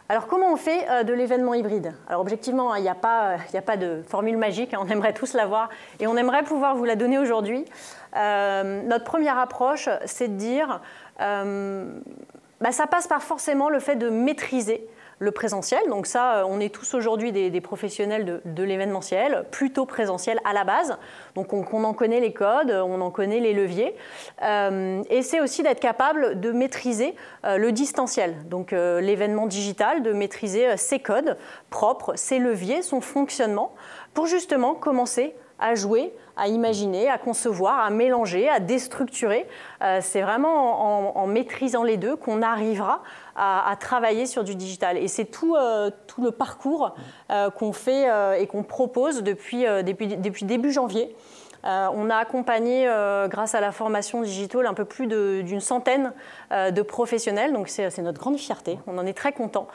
Alors, comment on fait de l'événement hybride? Alors, objectivement, il n'y a pas de formule magique, on aimerait tous l'avoir et on aimerait pouvoir vous la donner aujourd'hui. Notre première approche, c'est de dire, ça passe par forcément le fait de maîtriser le présentiel. Donc ça, on est tous aujourd'hui des professionnels de l'événementiel, plutôt présentiel à la base. Donc on en connaît les codes, on en connaît les leviers. Et c'est aussi d'être capable de maîtriser le distanciel. Donc l'événement digital, de maîtriser ses codes propres, ses leviers, son fonctionnement, pour justement commencer à jouer, à imaginer, à concevoir, à mélanger, à déstructurer. C'est vraiment en maîtrisant les deux qu'on arrivera à travailler sur du digital. Et c'est tout le parcours qu'on fait et qu'on propose depuis début janvier. On a accompagné, grâce à la formation Digital, un peu plus d'une centaine de professionnels. Donc c'est notre grande fierté, on en est très content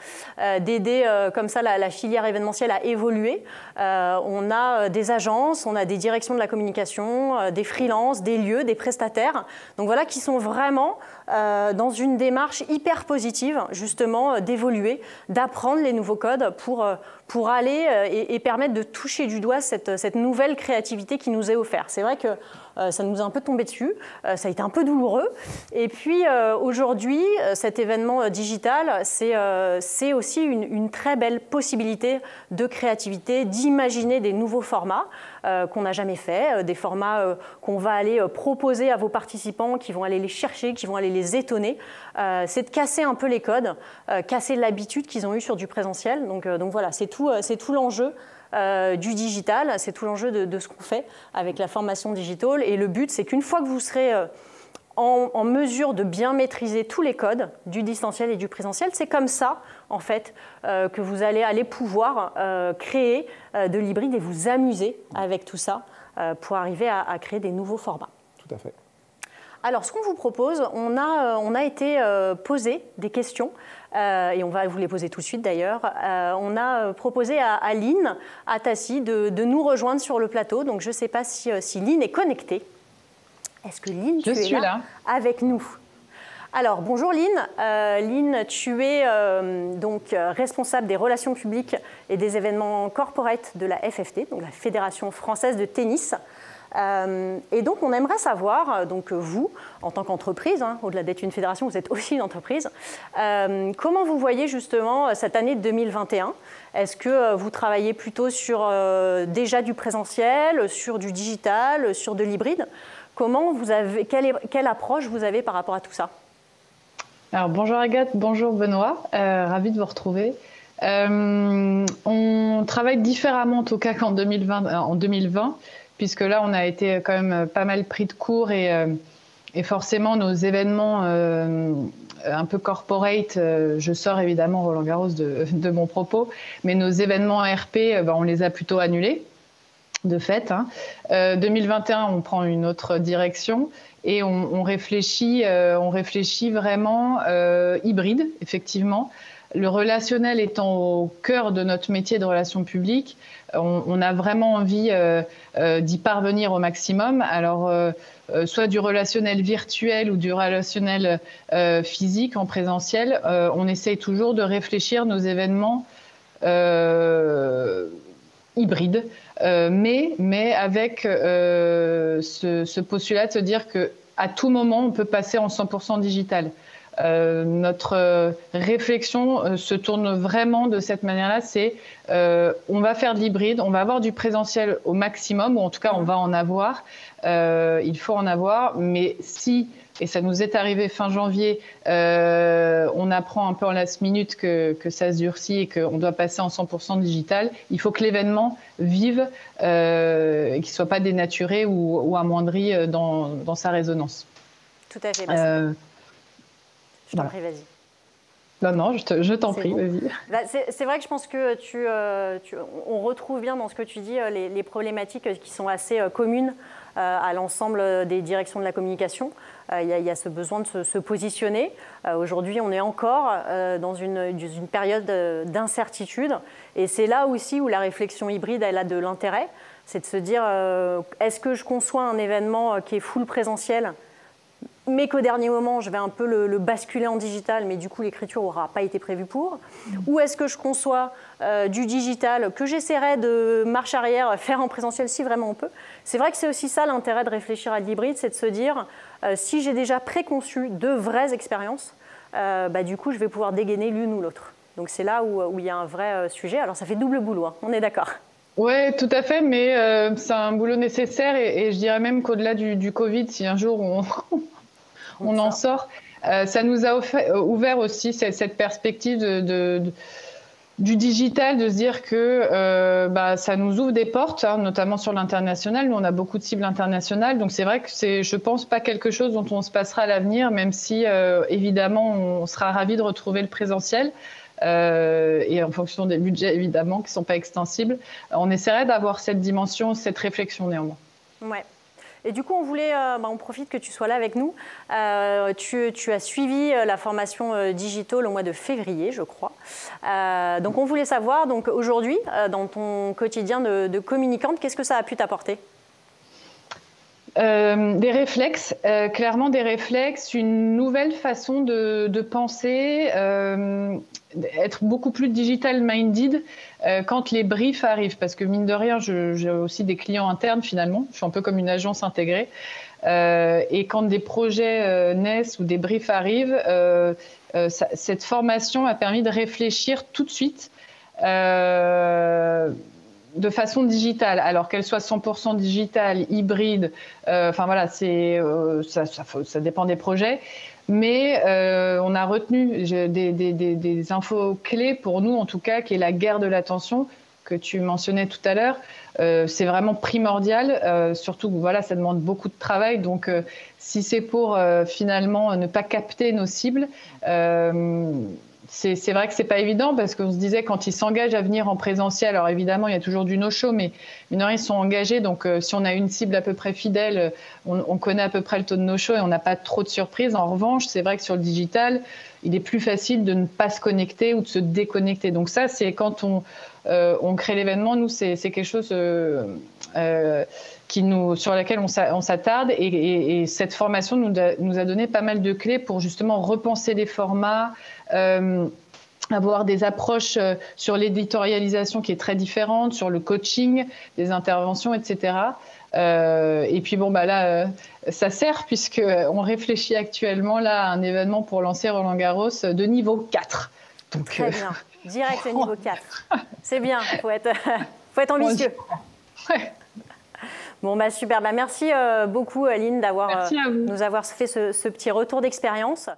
d'aider comme ça la filière événementielle à évoluer. On a des agences, on a des directions de la communication, des freelances, des lieux, des prestataires. Donc voilà, qui sont vraiment dans une démarche hyper positive, justement, d'évoluer, d'apprendre les nouveaux codes pour aller et permettre de toucher du doigt cette nouvelle créativité qui nous est offerte. C'est vrai que ça nous a un peu tombé dessus, ça a été un peu douloureux. Et puis aujourd'hui, cet événement digital, c'est aussi une très belle possibilité de créativité, d'imaginer des nouveaux formats qu'on n'a jamais fait, des formats qu'on va aller proposer à vos participants, qui vont aller les chercher, qui vont aller les étonner. C'est de casser un peu les codes, casser l'habitude qu'ils ont eue sur du présentiel. Donc voilà, c'est tout l'enjeu du digital, c'est tout l'enjeu de ce qu'on fait avec la formation Digital. Et le but, c'est qu'une fois que vous serez en mesure de bien maîtriser tous les codes du distanciel et du présentiel, c'est comme ça, en fait, que vous allez pouvoir créer de l'hybride et vous amuser avec tout ça pour arriver à créer des nouveaux formats. Tout à fait. Alors, ce qu'on vous propose, on a été posé des questions, et on va vous les poser tout de suite d'ailleurs. On a proposé à Lynn, à Tassi, de nous rejoindre sur le plateau. Donc, je ne sais pas si Lynn est connectée. Est-ce que Lynn, tu es là avec nous? Alors, bonjour Lynn. Lynn, tu es donc responsable des relations publiques et des événements corporate de la FFT, donc la Fédération française de tennis. Et donc, on aimerait savoir, donc vous, en tant qu'entreprise, au-delà d'être une fédération, vous êtes aussi une entreprise, comment vous voyez justement cette année 2021? Est-ce que vous travaillez plutôt sur déjà du présentiel, sur du digital, sur de l'hybride? Comment vous avez, quelle approche vous avez par rapport à tout ça? Alors, bonjour Agathe, bonjour Benoît, ravi de vous retrouver. On travaille différemment en tout cas qu'en 2020, puisque là, on a été quand même pas mal pris de court et forcément, nos événements un peu corporate, je sors évidemment Roland-Garros de mon propos, mais nos événements RP, on les a plutôt annulés, de fait. 2021, on prend une autre direction et on réfléchit vraiment hybride, effectivement. Le relationnel étant au cœur de notre métier de relations publiques, on a vraiment envie d'y parvenir au maximum. Alors, soit du relationnel virtuel ou du relationnel physique en présentiel, on essaye toujours de réfléchir nos événements hybrides, mais avec ce postulat de se dire qu'à tout moment, on peut passer en 100% digital. Notre réflexion se tourne vraiment de cette manière-là, c'est on va faire de l'hybride, on va avoir du présentiel au maximum, ou en tout cas on va en avoir, il faut en avoir, mais si, et ça nous est arrivé fin janvier, on apprend un peu en last minute que ça se durcit et qu'on doit passer en 100% digital, il faut que l'événement vive et qu'il ne soit pas dénaturé ou amoindri dans sa résonance. Tout à fait. Je t'en prie, vas-y. Non, je t'en prie, bon. vas-y. C'est vrai que je pense que on retrouve bien dans ce que tu dis les problématiques qui sont assez communes à l'ensemble des directions de la communication. Il y a ce besoin de se positionner. Aujourd'hui, on est encore dans une période d'incertitude. Et c'est là aussi où la réflexion hybride, elle a de l'intérêt. C'est de se dire, est-ce que je conçois un événement qui est full présentiel mais qu'au dernier moment, je vais un peu le basculer en digital, mais du coup, l'écriture n'aura pas été prévue pour? Ou est-ce que je conçois du digital que j'essaierai de marche arrière, faire en présentiel si vraiment on peut? C'est vrai que c'est aussi ça l'intérêt de réfléchir à l'hybride, c'est de se dire, si j'ai déjà préconçu de vraies expériences, du coup, je vais pouvoir dégainer l'une ou l'autre. Donc c'est là où il y a un vrai sujet. Alors ça fait double boulot, hein, on est d'accord. Oui, tout à fait, mais c'est un boulot nécessaire et je dirais même qu'au-delà du Covid, si un jour on en sort, ça nous a ouvert aussi cette perspective du digital, de se dire que ça nous ouvre des portes, hein, notamment sur l'international. Nous, on a beaucoup de cibles internationales, donc c'est vrai que c'est, je pense, pas quelque chose dont on se passera à l'avenir, même si évidemment on sera ravis de retrouver le présentiel. Et en fonction des budgets évidemment qui ne sont pas extensibles, on essaierait d'avoir cette dimension, cette réflexion néanmoins. Ouais. Et du coup, on voulait, on profite que tu sois là avec nous. Tu as suivi la formation Digital au mois de février, je crois. Donc, on voulait savoir, donc aujourd'hui, dans ton quotidien de communicante, qu'est-ce que ça a pu t'apporter ? Des réflexes, clairement des réflexes, une nouvelle façon de penser, être beaucoup plus digital-minded quand les briefs arrivent. Parce que mine de rien, j'ai aussi des clients internes finalement, je suis un peu comme une agence intégrée. Et quand des projets naissent ou des briefs arrivent, cette formation a permis de réfléchir tout de suite de façon digitale, alors qu'elle soit 100% digitale, hybride, enfin voilà, ça dépend des projets, mais on a retenu des infos clés pour nous en tout cas, qui est la guerre de l'attention que tu mentionnais tout à l'heure. C'est vraiment primordial, surtout que voilà, ça demande beaucoup de travail, donc si c'est pour finalement ne pas capter nos cibles, c'est vrai que c'est pas évident parce qu'on se disait quand ils s'engagent à venir en présentiel, alors évidemment il y a toujours du no-show, mais ils sont engagés, donc si on a une cible à peu près fidèle, on connaît à peu près le taux de no-show et on n'a pas trop de surprises. En revanche, c'est vrai que sur le digital, il est plus facile de ne pas se connecter ou de se déconnecter. Donc ça, c'est quand on crée l'événement, nous c'est quelque chose sur laquelle on s'attarde et cette formation nous a donné pas mal de clés pour justement repenser les formats, avoir des approches sur l'éditorialisation qui est très différente, sur le coaching, des interventions, etc. Et puis bon, là, ça sert puisqu'on réfléchit actuellement là, à un événement pour lancer Roland Garros de niveau 4. Donc, très bien, direct le niveau 4. C'est bien, il faut être ambitieux. Ouais. Bon, super. Merci beaucoup, Aline, nous avoir fait ce petit retour d'expérience.